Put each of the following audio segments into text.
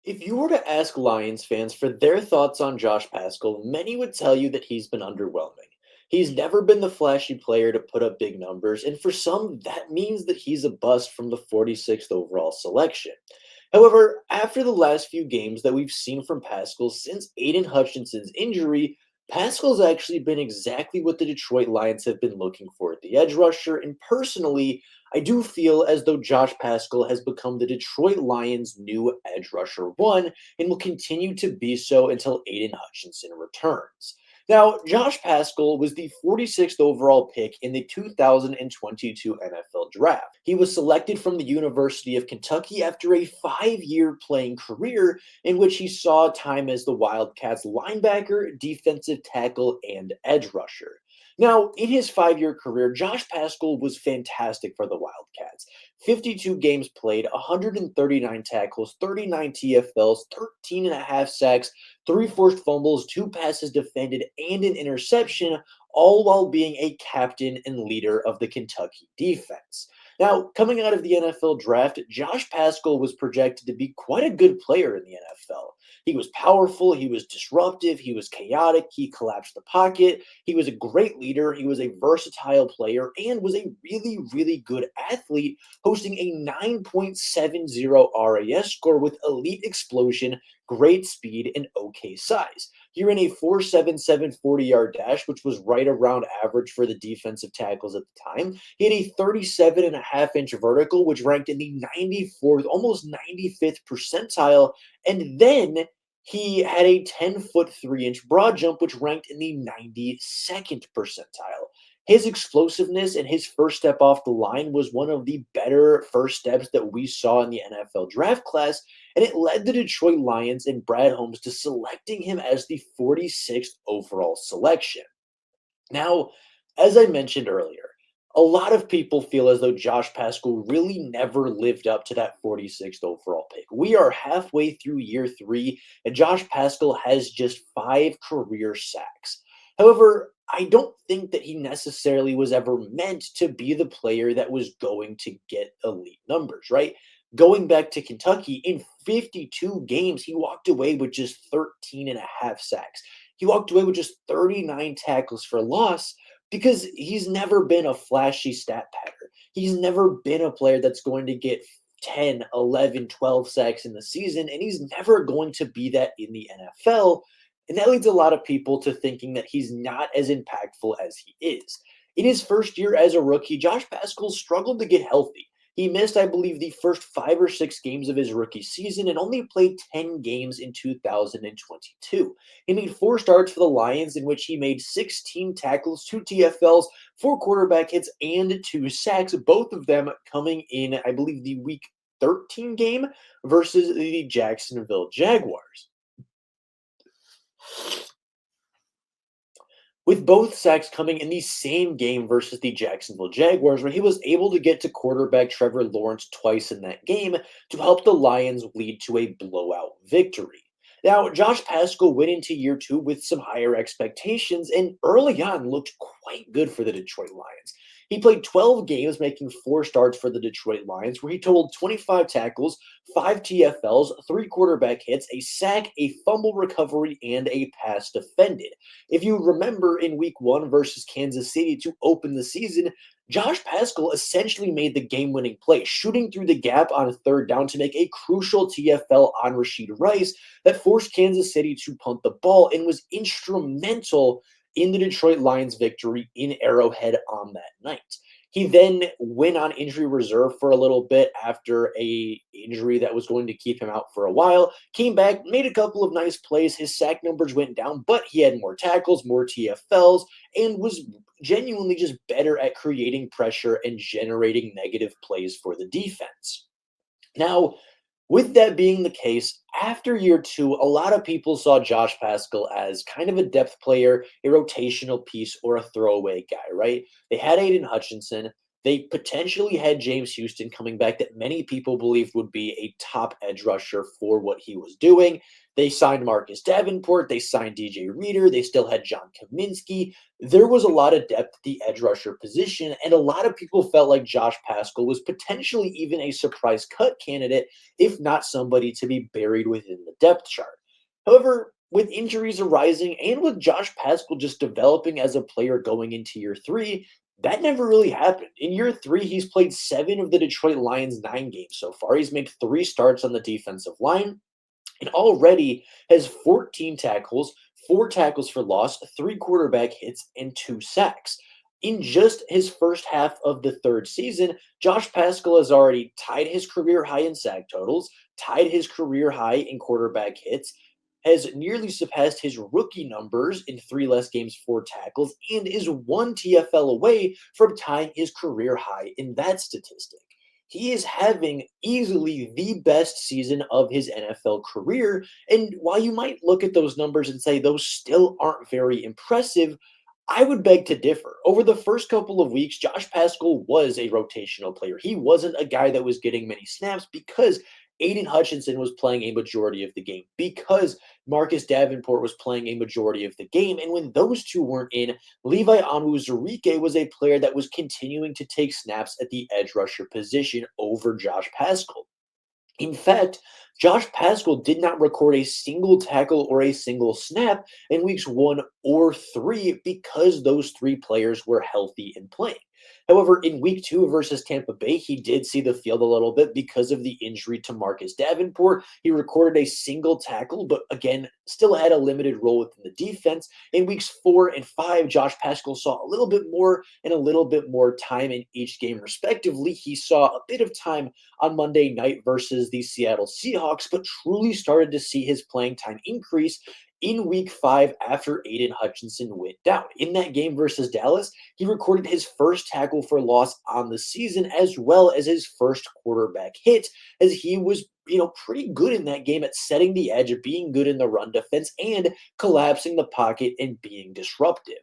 If you were to ask Lions fans for their thoughts on Josh Pascal, many would tell you that he's been underwhelming. He's never been the flashy player to put up big numbers, and for some, that means that he's a bust from the 46th overall selection. However, after the last few games that we've seen from Pascal since Aiden Hutchinson's injury, Pascal's actually been exactly what the Detroit Lions have been looking for at the edge rusher, and personally, I do feel as though Josh Pascal has become the Detroit Lions' new edge rusher one and will continue to be so until Aiden Hutchinson returns. Now, Josh Pascal was the 46th overall pick in the 2022 NFL Draft. He was selected from the University of Kentucky after a 5-year playing career in which he saw time as the Wildcats linebacker, defensive tackle, and edge rusher. Now, in his 5-year career, Josh Pascal was fantastic for the Wildcats. 52 games played, 139 tackles, 39 TFLs, 13 and a half sacks, 3 forced fumbles, 2 passes defended, and an interception, all while being a captain and leader of the Kentucky defense. Now, coming out of the NFL draft, Josh Pascal was projected to be quite a good player in the NFL. He was powerful, he was disruptive, he was chaotic, he collapsed the pocket, he was a great leader, he was a versatile player, and was a really, really good athlete, hosting a 9.70 RAS score with elite explosion, great speed, and okay size. He ran a 4.77 40-yard dash, which was right around average for the defensive tackles at the time. He had a 37.5-inch vertical, which ranked in the 94th, almost 95th percentile. And then he had a 10-foot 3-inch broad jump, which ranked in the 92nd percentile. His explosiveness and his first step off the line was one of the better first steps that we saw in the NFL draft class, and it led the Detroit Lions and Brad Holmes to selecting him as the 46th overall selection. Now, as I mentioned earlier, a lot of people feel as though Josh Pascal really never lived up to that 46th overall pick. We are halfway through year 3, and Josh Pascal has just 5 career sacks. However, I don't think that he necessarily was ever meant to be the player that was going to get elite numbers, right? Going back to Kentucky, in 52 games, he walked away with just 13 and a half sacks. He walked away with just 39 tackles for loss because he's never been a flashy stat pattern. He's never been a player that's going to get 10, 11, 12 sacks in the season, and he's never going to be that in the NFL. And that leads a lot of people to thinking that he's not as impactful as he is. In his first year as a rookie, Josh Pascal struggled to get healthy. He missed, I believe, the first 5 or 6 games of his rookie season and only played 10 games in 2022. He made 4 starts for the Lions, in which he made 16 tackles, 2 TFLs, 4 quarterback hits, and 2 sacks, both of them coming in, I believe, the week 13 game versus the Jacksonville Jaguars. With both sacks coming in the same game versus the Jacksonville Jaguars, where he was able to get to quarterback Trevor Lawrence twice in that game to help the Lions lead to a blowout victory. Now, Josh Pascal went into year 2 with some higher expectations and early on looked quite good for the Detroit Lions. He played 12 games, making 4 starts for the Detroit Lions, where he totaled 25 tackles, 5 TFLs, 3 quarterback hits, a sack, a fumble recovery, and a pass defended. If you remember in week 1 versus Kansas City to open the season, Josh Pascal essentially made the game-winning play, shooting through the gap on 3rd down to make a crucial TFL on Rashid Rice that forced Kansas City to punt the ball and was instrumental in the Detroit Lions victory in Arrowhead on that night. He then went on injury reserve for a little bit after a injury that was going to keep him out for a while. Came back, made a couple of nice plays. His sack numbers went down, but he had more tackles, more TFLs, and was genuinely just better at creating pressure and generating negative plays for the defense. Now, with that being the case, after year 2, a lot of people saw Josh Pascal as kind of a depth player, a rotational piece, or a throwaway guy, right? They had Aiden Hutchinson. They potentially had James Houston coming back that many people believed would be a top edge rusher for what he was doing. They signed Marcus Davenport. They signed DJ Reader. They still had John Kaminsky. There was a lot of depth at the edge rusher position, and a lot of people felt like Josh Pascal was potentially even a surprise cut candidate, if not somebody to be buried within the depth chart. However, with injuries arising and with Josh Pascal just developing as a player going into year three, that never really happened. In year three, he's played 7 of the Detroit Lions' 9 games so far. He's made 3 starts on the defensive line and already has 14 tackles, 4 tackles for loss, 3 quarterback hits, and 2 sacks. In just his first half of the third season, Josh Pascal has already tied his career high in sack totals, tied his career high in quarterback hits, has nearly surpassed his rookie numbers in 3 less games, 4 tackles, and is 1 TFL away from tying his career high in that statistic. He is having easily the best season of his NFL career. And while you might look at those numbers and say those still aren't very impressive, I would beg to differ. Over the first couple of weeks, Josh Pascal was a rotational player. He wasn't a guy that was getting many snaps because Aiden Hutchinson was playing a majority of the game, because Marcus Davenport was playing a majority of the game. And when those two weren't in, Levi Onwuzurike was a player that was continuing to take snaps at the edge rusher position over Josh Pascal. In fact, Josh Pascal did not record a single tackle or a single snap in weeks 1 or 3 because those 3 players were healthy and playing. However, in week 2 versus Tampa Bay, he did see the field a little bit because of the injury to Marcus Davenport. He recorded a single tackle, but again, still had a limited role within the defense. In weeks 4 and 5, Josh Pascal saw a little bit more and a little bit more time in each game, respectively. He saw a bit of time on Monday night versus the Seattle Seahawks, but truly started to see his playing time increase in week 5 after Aiden Hutchinson went down. In that game versus Dallas, he recorded his first tackle for loss on the season, as well as his first quarterback hit, as he was pretty good in that game at setting the edge, being good in the run defense, and collapsing the pocket and being disruptive.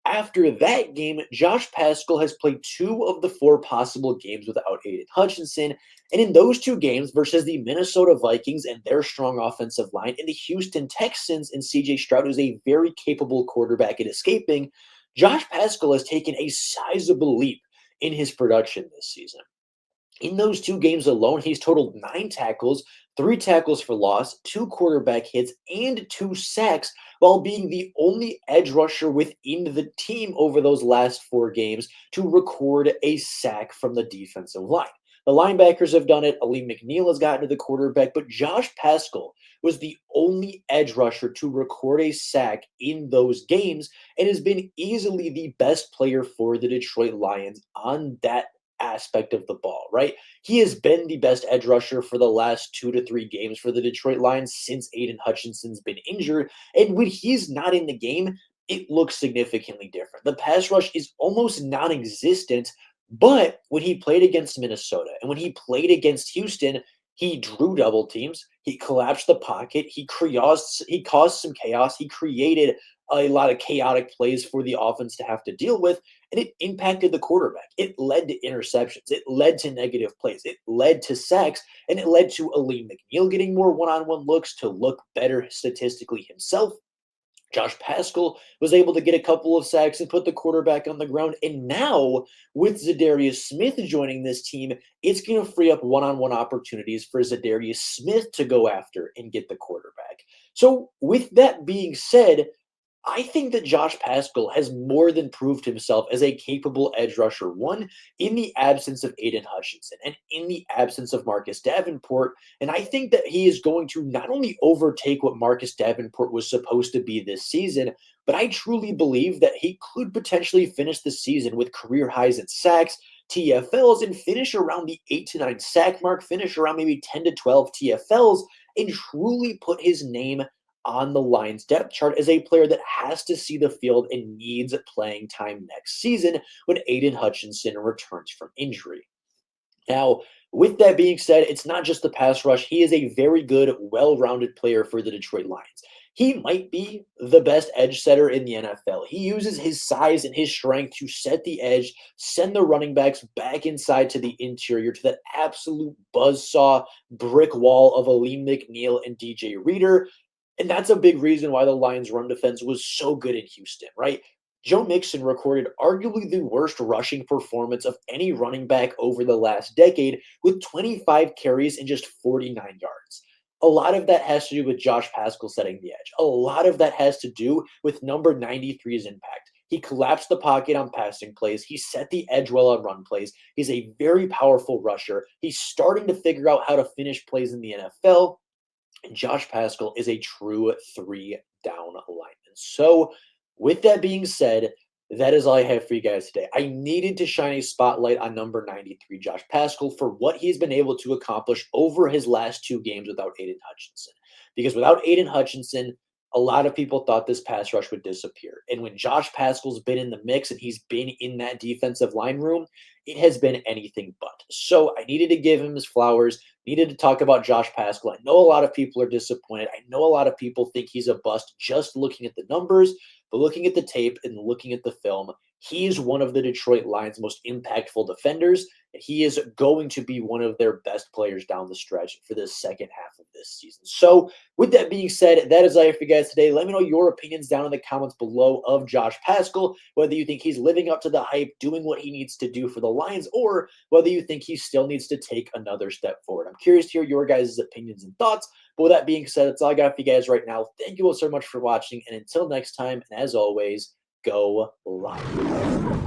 After that game, Josh Pascal has played 2 of the 4 possible games without Aiden Hutchinson. And in those 2 games versus the Minnesota Vikings and their strong offensive line, and the Houston Texans and CJ Stroud, who's a very capable quarterback at escaping, Josh Pascal has taken a sizable leap in his production this season. In those 2 games alone, he's totaled 9 tackles, 3 tackles for loss, 2 quarterback hits, and 2 sacks, while being the only edge rusher within the team over those last 4 games to record a sack from the defensive line. The linebackers have done it. Aleem McNeil has gotten to the quarterback, but Josh Pascal was the only edge rusher to record a sack in those games and has been easily the best player for the Detroit Lions on that aspect of the ball, right? He has been the best edge rusher for the last 2 to 3 games for the Detroit Lions since Aiden Hutchinson's been injured. And when he's not in the game, it looks significantly different. The pass rush is almost non existent, but when he played against Minnesota and when he played against Houston, he drew double teams. He collapsed the pocket. He caused some chaos. He created a lot of chaotic plays for the offense to have to deal with, and it impacted the quarterback. It led to interceptions. It led to negative plays. It led to sacks, and it led to Aleem McNeil getting more one-on-one looks to look better statistically himself. Josh Pascal was able to get a couple of sacks and put the quarterback on the ground. And now, with Zadarius Smith joining this team, it's going to free up one-on-one opportunities for Zadarius Smith to go after and get the quarterback. So, with that being said, I think that Josh Pascal has more than proved himself as a capable edge rusher, one, in the absence of Aiden Hutchinson and in the absence of Marcus Davenport. And I think that he is going to not only overtake what Marcus Davenport was supposed to be this season, but I truly believe that he could potentially finish the season with career highs in sacks, TFLs, and finish around the 8 to 9 sack mark, finish around maybe 10 to 12 TFLs, and truly put his name on the Lions depth chart as a player that has to see the field and needs playing time next season when Aiden Hutchinson returns from injury. Now, with that being said, it's not just the pass rush. He is a very good, well-rounded player for the Detroit Lions. He might be the best edge setter in the NFL. He uses his size and his strength to set the edge, send the running backs back inside to the interior, to that absolute buzzsaw brick wall of Aleem McNeil and DJ Reader. And that's a big reason why the Lions' run defense was so good in Houston, right? Joe Mixon recorded arguably the worst rushing performance of any running back over the last decade with 25 carries and just 49 yards. A lot of that has to do with Josh Pascal setting the edge. A lot of that has to do with number 93's impact. He collapsed the pocket on passing plays. He set the edge well on run plays. He's a very powerful rusher. He's starting to figure out how to finish plays in the NFL. And Josh Pascal is a true three down lineman. So, with that being said, that is all I have for you guys today. I needed to shine a spotlight on number 93, Josh Pascal, for what he's been able to accomplish over his last two games without Aiden Hutchinson. Because without Aiden Hutchinson, a lot of people thought this pass rush would disappear. And when Josh Pascal's been in the mix and he's been in that defensive line room, it has been anything but. So I needed to give him his flowers, needed to talk about Josh Pascal. I know a lot of people are disappointed. I know a lot of people think he's a bust just looking at the numbers, but looking at the tape and looking at the film, he is one of the Detroit Lions' most impactful defenders. And he is going to be one of their best players down the stretch for the second half of this season. So, with that being said, that is all I have for you guys today. Let me know your opinions down in the comments below of Josh Pascal, whether you think he's living up to the hype, doing what he needs to do for the Lions, or whether you think he still needs to take another step forward. I'm curious to hear your guys' opinions and thoughts. But with that being said, that's all I got for you guys right now. Thank you all so much for watching. And until next time, and as always, go Lions.